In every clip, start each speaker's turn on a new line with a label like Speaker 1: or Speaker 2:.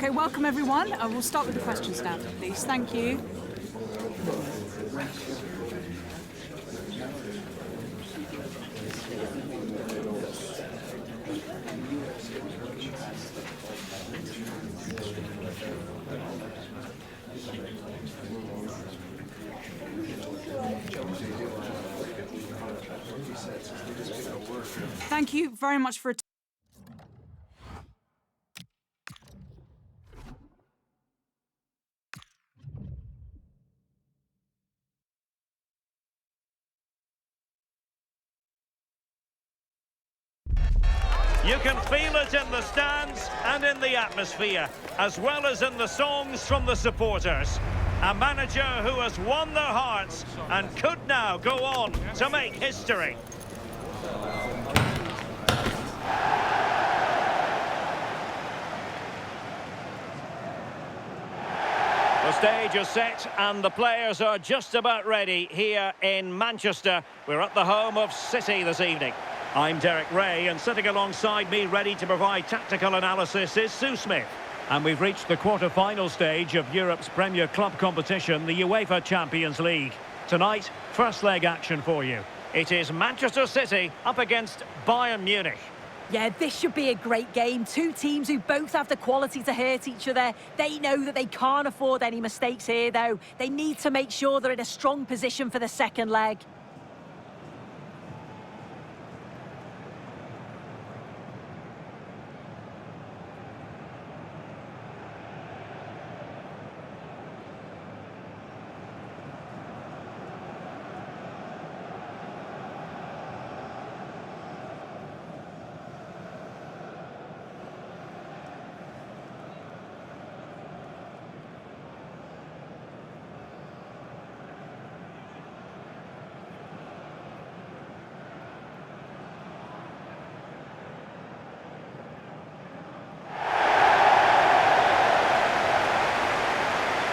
Speaker 1: Okay, welcome everyone. We'll start with the questions now, please. Thank you. Thank you very much for
Speaker 2: You can feel it in the stands and in the atmosphere, as well as in the songs from the supporters. A manager who has won their hearts and could now go on to make history. The stage is set and the players are just about ready here in Manchester. We're at the home of City this evening. I'm Derek Ray, and sitting alongside me ready to provide tactical analysis is Sue Smith. And we've reached the quarter-final stage of Europe's Premier Club competition, the UEFA Champions League. Tonight, first leg action for you. It is Manchester City up against Bayern Munich.
Speaker 3: Yeah, this should be a great game. Two teams who both have the quality to hurt each other. They know that they can't afford any mistakes here, though. They need to make sure they're in a strong position for the second leg.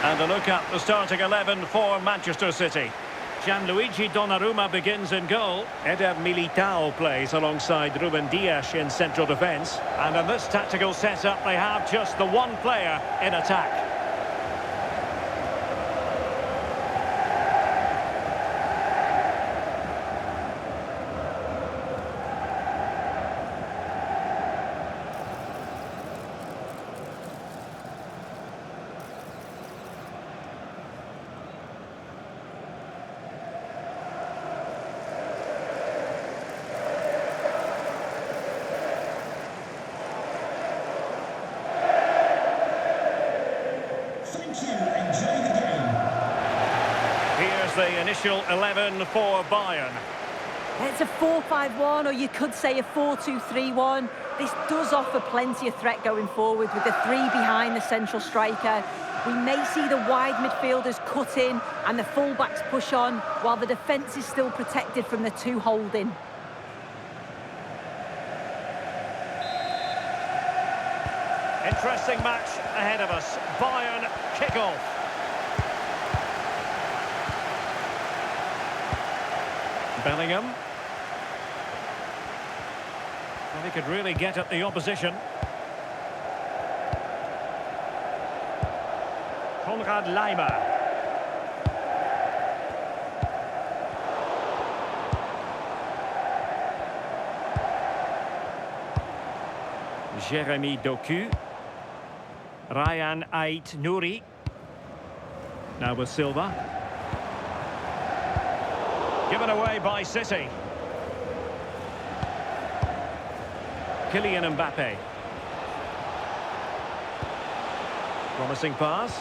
Speaker 2: And a look at the starting 11 for Manchester City. Gianluigi Donnarumma begins in goal. Eder Militao plays alongside Ruben Dias in central defence. And in this tactical setup, they have just the one player in attack. The initial 11 for Bayern.
Speaker 3: It's a 4-5-1, or you could say a 4-2-3-1. This does offer plenty of threat going forward with the three behind the central striker. We may see the wide midfielders cut in and the fullbacks push on, while the defence is still protected from the two holding.
Speaker 2: Interesting match ahead of us. Bayern kick-off. Bellingham. Well, he could really get at the opposition. Konrad Laimer. Jeremy Doku. Ryan Ait-Nouri. Now with Silva. Given away by City. Kylian Mbappe. Promising pass.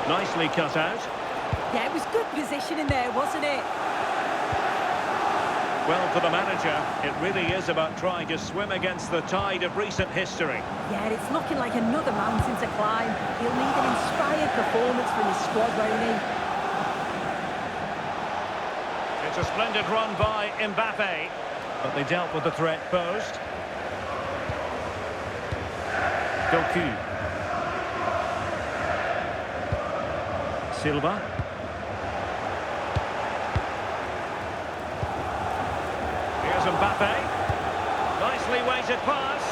Speaker 2: Nicely cut out.
Speaker 3: Yeah, it was good positioning there, wasn't it?
Speaker 2: Well, for the manager, it really is about trying to swim against the tide of recent history.
Speaker 3: Yeah, it's looking like another mountain to climb. He'll need an inspired performance from his squad, won't he?
Speaker 2: It's a splendid run by Mbappe, but they dealt with the threat posed. Doku. Silva. Here's Mbappe. Nicely weighted pass.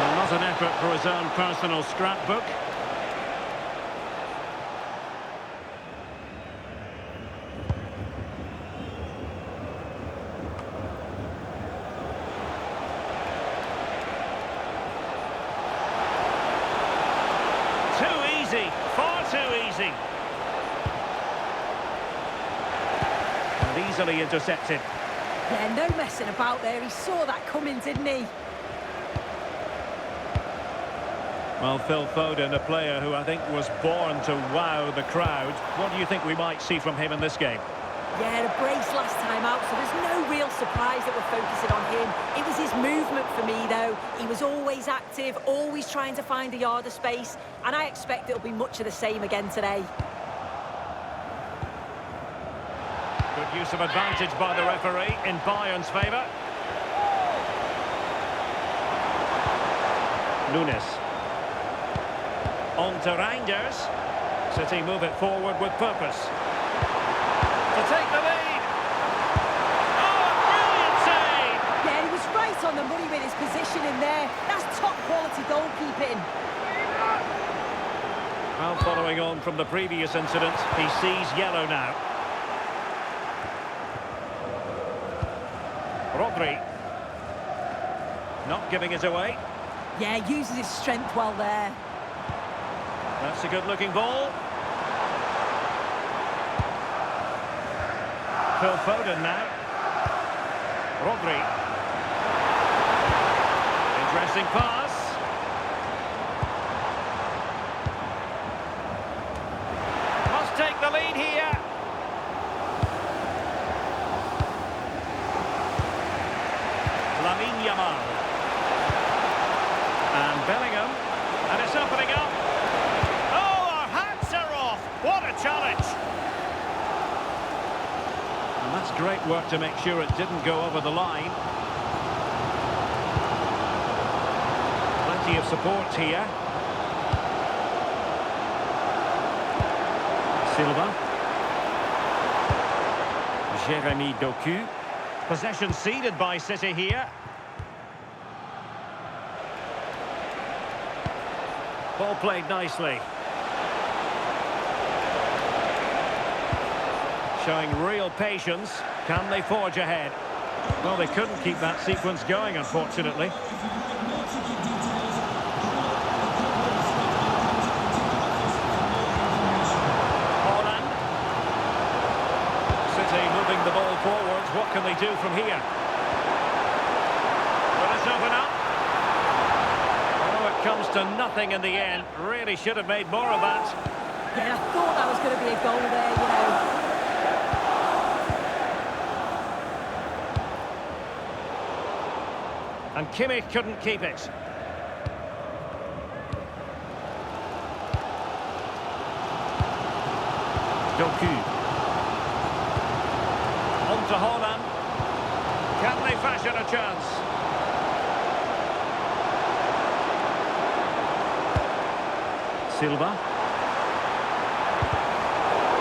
Speaker 2: Well, not Was an effort for his own personal scrapbook. Far too easy. And easily intercepted.
Speaker 3: Yeah, no messing about there. He saw that coming, didn't he?
Speaker 2: Well, Phil Foden, a player who I think was born to wow the crowd. What do you think we might see from him in this game?
Speaker 3: Yeah, a brace last time out, so there's no real surprise that we're focusing on him. It was his movement for me, though. He was always active, always trying to find a yard of space, and I expect it'll be much of the same again today.
Speaker 2: Good use of advantage by the referee in Bayern's favour. Nunes. On to Reinders. City move it forward with purpose. To take the lead. Oh, a brilliant save!
Speaker 3: Yeah, he was right on the money with his position in there. That's top quality goalkeeping.
Speaker 2: Well, following on from the previous incident, he sees yellow now. Rodri. Not giving it away.
Speaker 3: Yeah, uses his strength well there.
Speaker 2: That's a good-looking ball. Phil Foden now. Rodri. Interesting pass. Must take the lead here. Lamine Yamal. And Bellingham. And it's opening up. Oh, our hats are off. What a challenge. And that's great work to make sure it didn't go over the line. Plenty of support here. Silva. Jeremy Doku. Possession ceded by City here. Ball played nicely. Showing real patience. Can they forge ahead? Well, they couldn't keep that sequence going, unfortunately. Holland. City moving the ball forwards. What can they do from here? Will this open up? Oh, it comes to nothing in the end. Really should have made more of that.
Speaker 3: Yeah, I thought that was going to be a goal there, you know.
Speaker 2: And Kimmich couldn't keep it. Doku. On to Holland. Can they fashion a chance? Silva.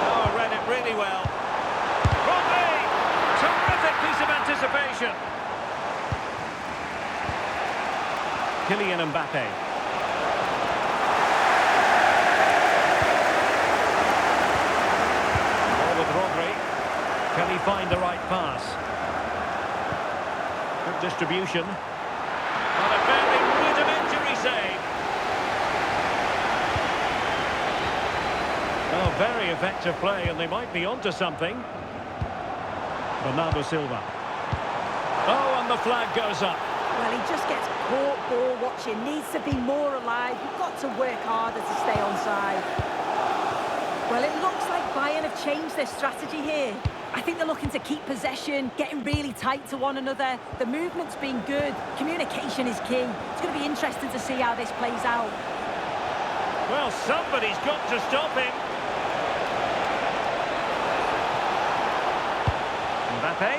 Speaker 2: Oh, read it really well. Rodri! Terrific piece of anticipation. Kylian Mbappe. Ball with Rodri. Can he find the right pass? Good distribution. But a very rudimentary save. Oh, very effective play, and they might be onto something. Bernardo Silva. Oh, and the flag goes up.
Speaker 3: Well, he just gets caught ball watching, needs to be more alive. You've got to work harder to stay onside. Well, it looks like Bayern have changed their strategy here. I think they're looking to keep possession, getting really tight to one another. The movement's been good. Communication is key. It's going to be interesting to see how this plays out.
Speaker 2: Well, somebody's got to stop him. Mbappe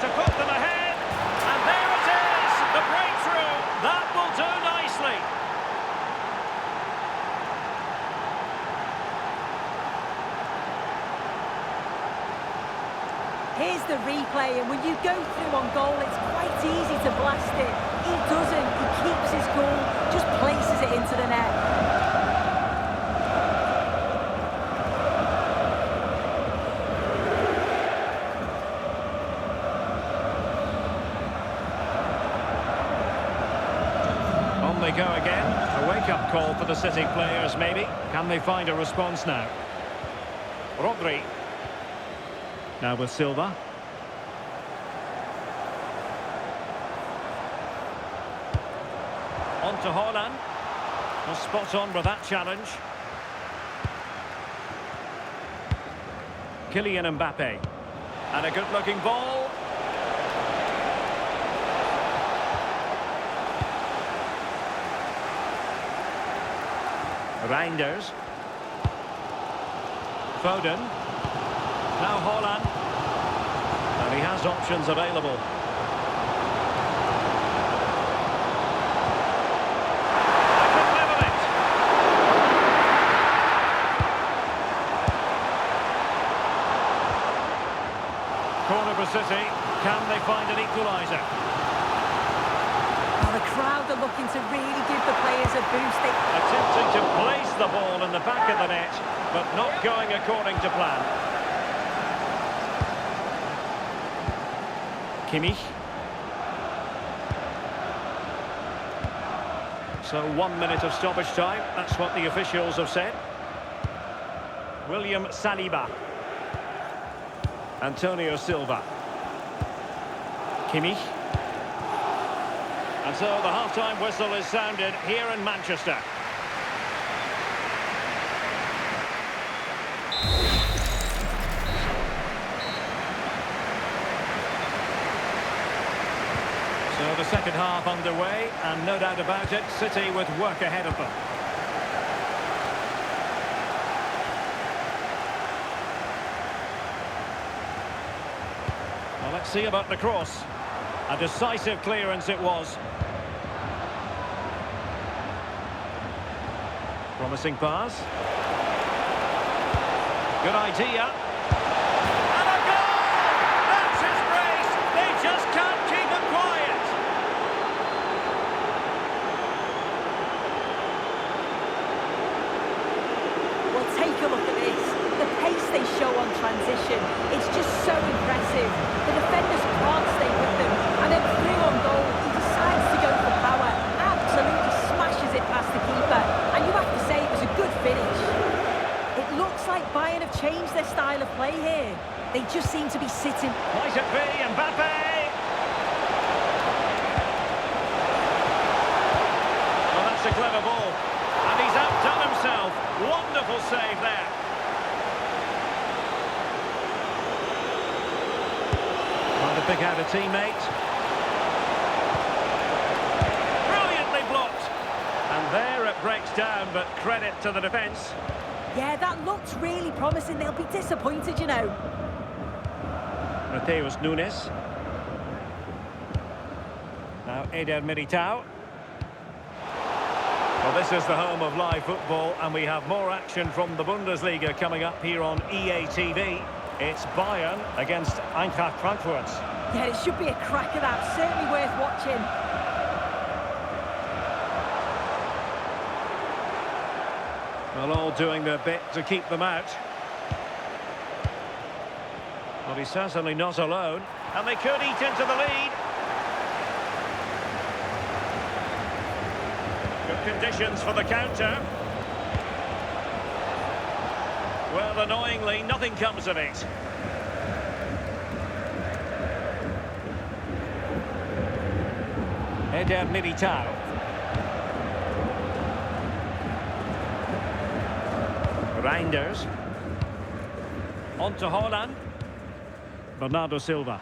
Speaker 2: to put them ahead. And there it is, the breakthrough. That will do nicely.
Speaker 3: Here's the replay, and when you go through on goal, it's quite easy to blast it. He doesn't. He keeps his cool, just places it into the net.
Speaker 2: On they go again. A wake-up call for the City players, maybe. Can they find a response now? Rodri. Now with Silva. On to Haaland. Was spot on with that challenge. Kylian Mbappe. And a good-looking ball. Reinders. Foden. Now Haaland. And he has options available. Corner for City. Can they find an equaliser?
Speaker 3: Well, the crowd are looking to really give the players a boost.
Speaker 2: Attempting to place the ball in the back of the net, but not going according to plan. Kimmich. So 1 minute of stoppage time. That's what the officials have said. William Saliba. Antonio Silva. Kimmich. And so the half-time whistle is sounded here in Manchester. So the second half underway, and no doubt about it, City with work ahead of them. Well, let's see about the cross. A decisive clearance it was. Promising pass. Good idea. And a goal! That's his brace! They just can't keep him quiet!
Speaker 3: Well, take a look at this. The pace they show on transition, it's just so impressive. The defenders can't stay with them. And then through on goal, he decides to go for power. Absolutely smashes it past the keeper. And you have to say it was a good finish. It looks like Bayern have changed their style of play here. They just seem to be sitting.
Speaker 2: Might it be Mbappe? Well, that's a clever ball. And he's outdone himself. Wonderful save there. Trying to pick out a teammate. Brilliantly blocked. And there it breaks down, but credit to the defence.
Speaker 3: Yeah, that looks really promising. They'll be disappointed, you know.
Speaker 2: Mateus Nunes. Now Eder Militao. Well, this is the home of live football, and we have more action from the Bundesliga coming up here on EA TV. It's Bayern against Eintracht Frankfurt.
Speaker 3: Yeah, it should be a cracker, that. Certainly worth watching.
Speaker 2: Well, all doing their bit to keep them out. Well, he's certainly not alone, and they could eat into the lead. Good conditions for the counter. Well, annoyingly, nothing comes of it. Eder Militao. Reinders. On to Haaland. Bernardo Silva.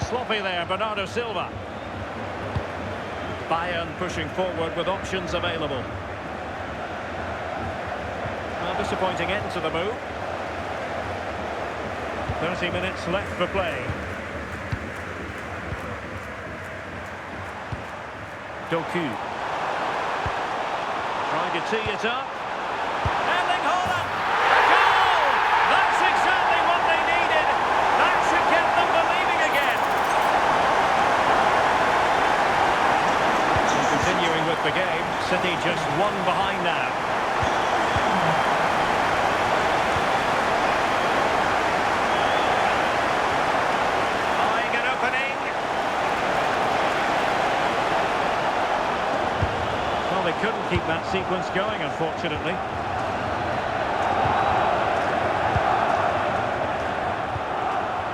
Speaker 2: Sloppy there, Bernardo Silva. Bayern pushing forward with options available. Well, disappointing end to the move. 30 minutes left for play. Doku. Trying to tee it up. Erling Haaland! A goal! That's exactly what they needed. That should get them believing again. sequence going, unfortunately.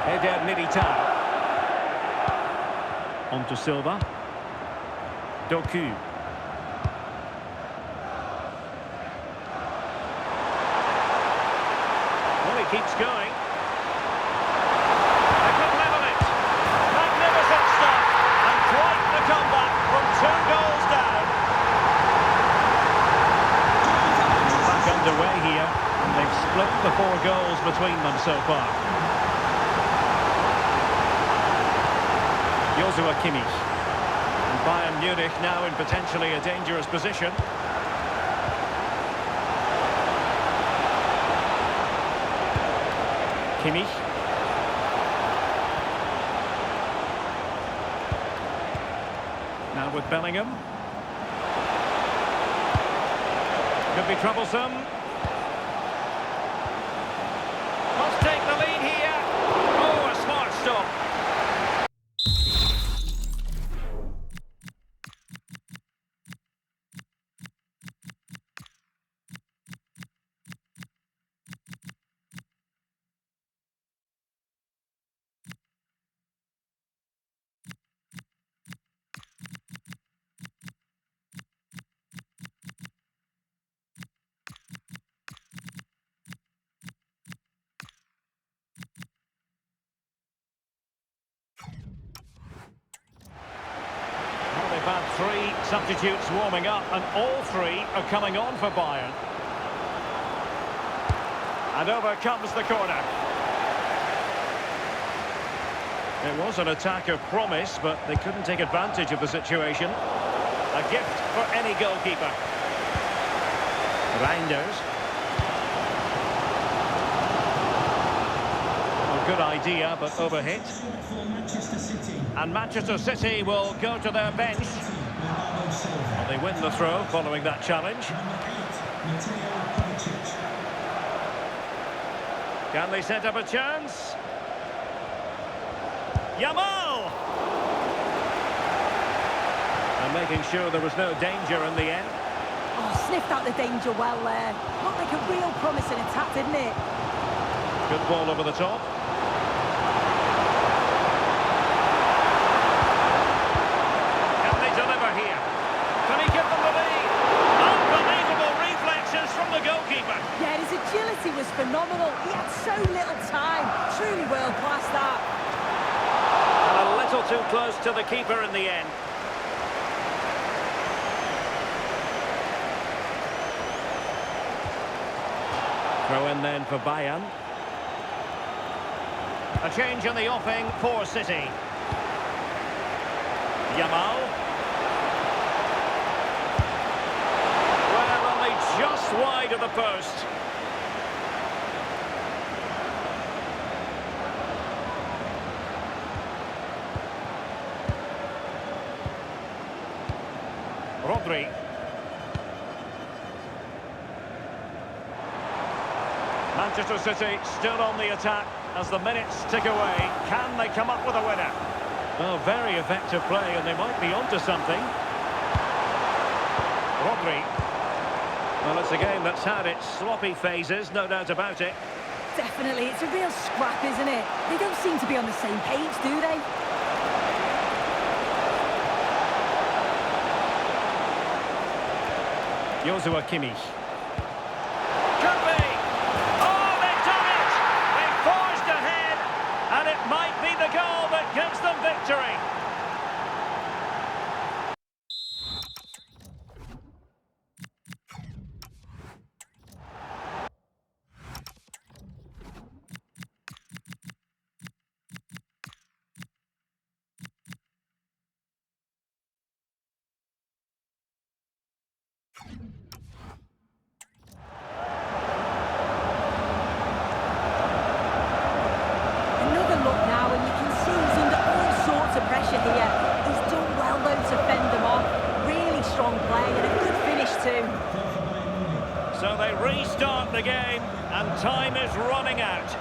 Speaker 2: Eder Militao. On to Silva. Doku. Well, he keeps going. They could level it. Magnificent stuff. And quite the comeback from 2 goals down. Back underway here. And they've split the 4 goals between them so far. Joshua Kimmich. And Bayern Munich now in potentially a dangerous position. Kimmich. Now with Bellingham. Could be troublesome. Must take the lead here. Oh, a smart stop. They've had 3 substitutes warming up, and all 3 are coming on for Bayern. And over comes the corner. It was an attack of promise, but they couldn't take advantage of the situation. A gift for any goalkeeper. Reinders. A good idea, but overhit. And Manchester City will go to their bench. Well, they win the throw following that challenge. Can they set up a chance? Yamal! And making sure there was no danger in the end.
Speaker 3: Oh, sniffed out the danger well there. Looked like a real promising attack, didn't it?
Speaker 2: Good ball over the top. Can they deliver here? Can he give them the lead? Unbelievable reflexes from the goalkeeper.
Speaker 3: Yeah, his agility was phenomenal. He had so little time. Truly world-class, that.
Speaker 2: And a little too close to the keeper in the end. Throw in then for Bayern. A change in the offing for City. Yamal. Well, only just wide of the post. Rodri. Manchester City still on the attack as the minutes tick away. Can they come up with a winner? Well, very effective play, and they might be onto something. Rodri. Well, it's a game that's had its sloppy phases, no doubt about it.
Speaker 3: Definitely, it's a real scrap, isn't it? They don't seem to be on the same page, do they?
Speaker 2: Joshua Kimmich. Could be! Oh, they've done it! They've forged ahead, and it might be the goal that gives them victory. So they restart the game, and time is running out.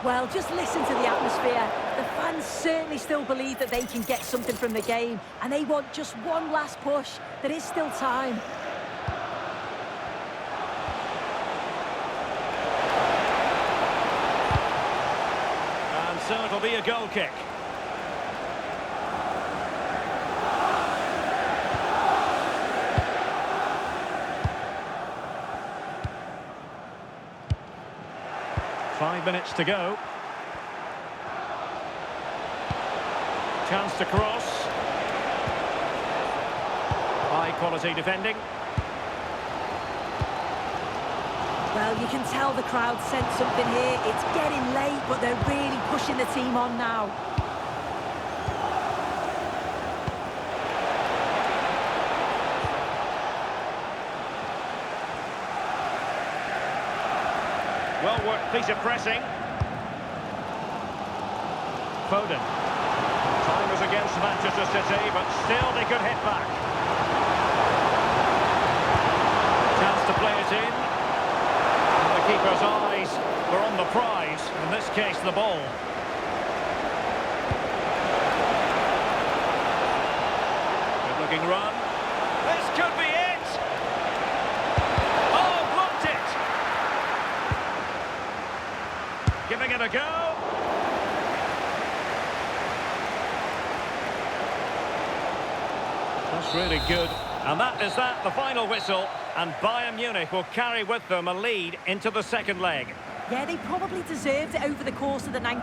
Speaker 3: Well, just listen to the atmosphere. the fans certainly still believe that they can get something from the game, and they want just one last push. There is still time.
Speaker 2: And so it'll be a goal kick. Five minutes to go. Chance to cross. High quality defending.
Speaker 3: Well, you can tell the crowd sense something here. It's getting late, but they're really pushing the team on now.
Speaker 2: Well-worked piece of pressing. Foden. Time was against Manchester City, but still they could hit back. Chance to play it in. And the keeper's eyes were on the prize, in this case the ball. Good-looking run. This could be it! Oh, blocked it! Giving it a go. That's really good. And that is the final whistle. And Bayern Munich will carry with them a lead into the second leg.
Speaker 3: Yeah, they probably deserved it over the course of the 90.